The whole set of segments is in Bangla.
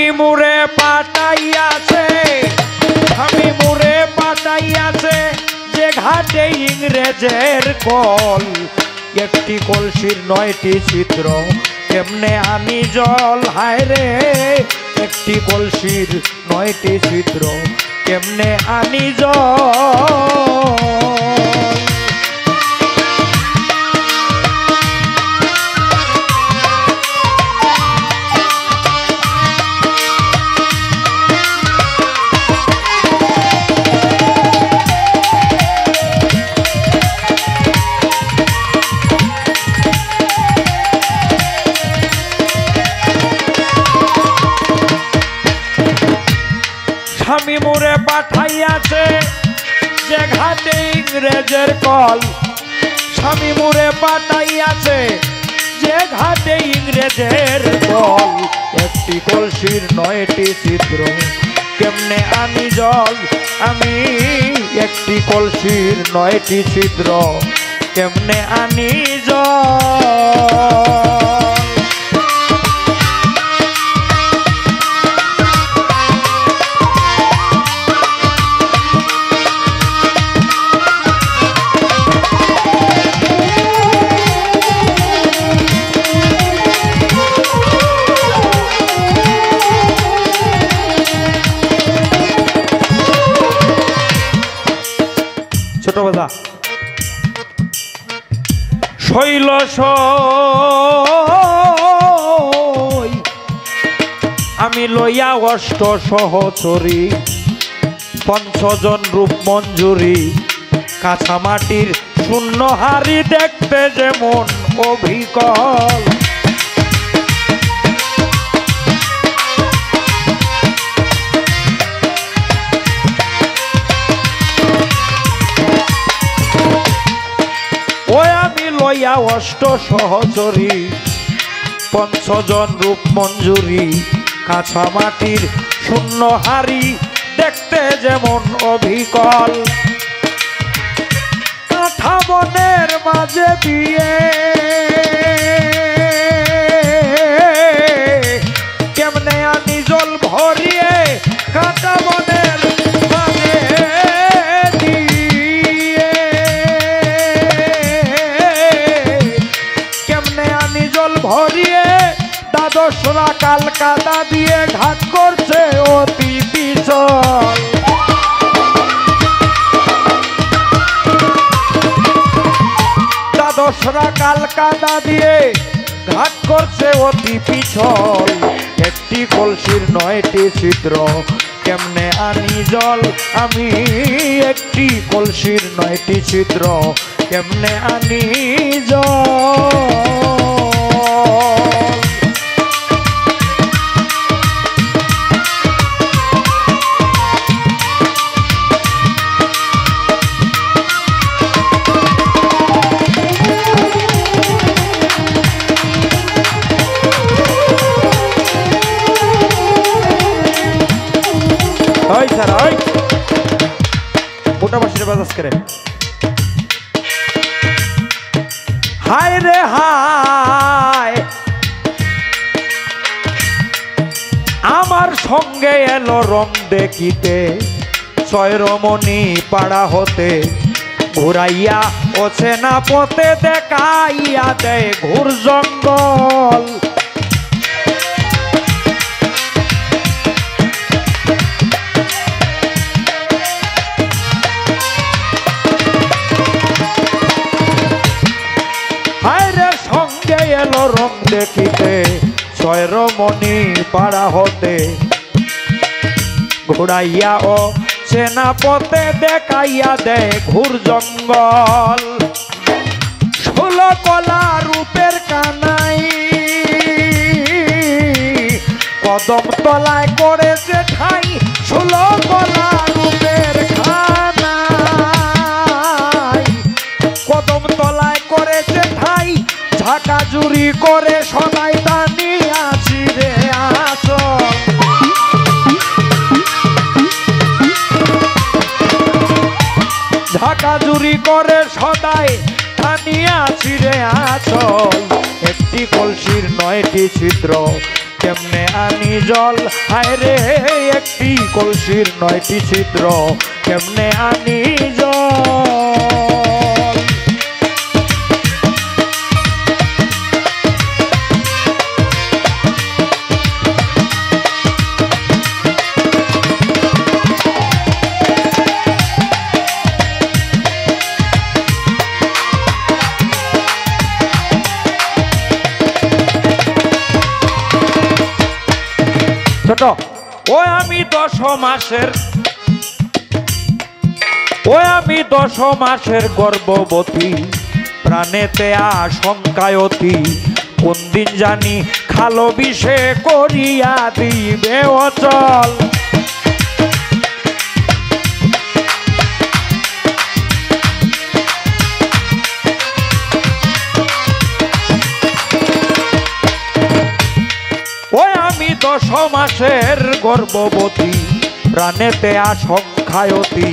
স্বামী মুরে পাঠাইয়াছে, স্বামী মুরে পাঠাইয়াছে যে ঘাটে ইংরেজের কল। একটি কলসির 9টি ছিদ্র, কেমনে আনি জল? হায় রে, একটি কলসির 9টি ছিদ্র, কেমনে আনি জল? স্বামী মুরে পাঠাইয়াছে যে ঘাটে ইংরেজের কল। স্বামী মুরে পাঠাইয়াছে যে ঘাটে ইংরেজের কল। একটি কলসির 9টি ছিদ্র, কেমনে আনি জল? আমি একটি কলসির 9টি ছিদ্র, কেমনে আনি জল? ছোট বাজা শৈল আমি লইয়া অষ্ট সহচরী, 5 জন রূপ মঞ্জুরি, কাঁচা মাটির শূন্য হাড়ি দেখতে যেমন অবিকল। লইয়া অষ্ট সহচরী, 5 জন রূপ মঞ্জুরি, কাঁচা মাটির শূন্য হাড়ি দেখতে যেমন অবিকল। কাঁঠা বনের মাঝে দিয়ে কেমনে আনি জল ভরিয়ে? কাঁঠা বনের মাঝে ভরিয়ে দ্বাদশরা কালকাতা দিয়ে ঘাট করছে অতি পিছল। দ্বাদশরা কালকাতা দিয়ে ঘাট করছে অতি পিছল। একটি কলসির 9টি ছিদ্র, কেমনে আনি জল? আমি একটি কলসির 9টি ছিদ্র, কেমনে আনি জল? ওই স্যার ওই মোটা বাসির বাজাজ করে। হায় রে হায়, আমার সঙ্গে এলো রং দেখিতে, 6 রমণী পাড়া হতে, ঘুরাইয়া অচেনা পথে দেখাইয়া দেয় ঘুর জঙ্গল। এলো রং দেখিতে, 6 রমণী পাড়া হতে, ঘুরাইয়া ও চেনা পথে দেখাইয়া দেয় ঘুর জঙ্গল। 16 কলা রূপের কানাই কদম তলায় করেছে ঠাই। 16 কলা রূপের কানাই কদম তলায় করেছে ঠাই। ঢাকা জুড়ি করে সদাই টানি আছি রে আসল। ঢাকা জুড়ি করে সদাই টানি আছি রে আসল। একটি কলসির 9টি ছিদ্র, কেমনে আনি জল, হায় রে একটি কলসির 9টি ছিদ্র, কেমনে আনি জল। ছোট ও আমি 10 মাসের, ও আমি 10 মাসের গর্ভবতী, প্রাণেতে আশঙ্কায় অতি, কোন দিন জানি খালো বিষে করিয়া দিবে অচল। ওই আমি 10 মাসের গর্ভবতী, প্রাণেতে আশঙ্কায় অতি,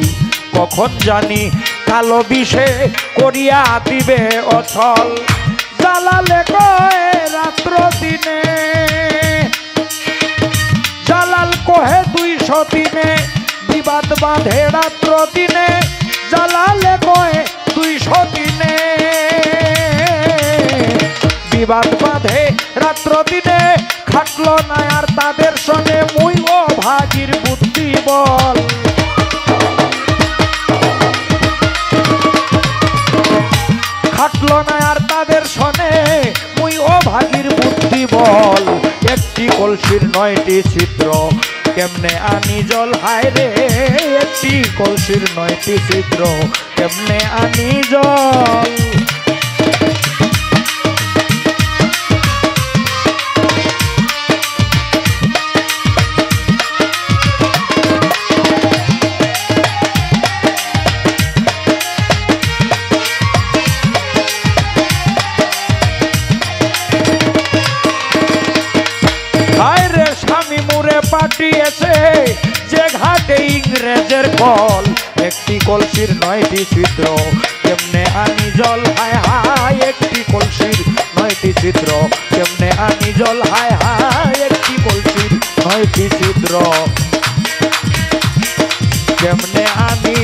কখন জানি কালো বিষে করিয়া দিবে অচল। জ্বালালে কয়ে রাত্র দিনে, জালাল কহে 200 দিনে, বিবাদ বাঁধে রাত্র দিনে, জালালে কয়ে 200 দিনে, বিবাদ বাঁধে রাত্র দিনে, খাটলো না আর তাদের সনে মুই ও ভাগির বুদ্ধি বল। খাটলো না আর তাদের সনে মুই ও ভাগির বুদ্ধি বল। একটি কলসির 9টি ছিদ্র, কেমনে আনি জল, হায় রে একটি কলসির 9টি ছিদ্র, কেমনে আনি জল। পাঠিয়েছে যে ঘাটে ইংরেজের কল, একটি কলসির 9টি ছিদ্র, কেমনে আনি জল, হায় হায় একটি কলসির 9টি ছিদ্র, কেমনে আনি জল, হায় হায় একটি কলসির 9টি ছিদ্র, কেমনে আনি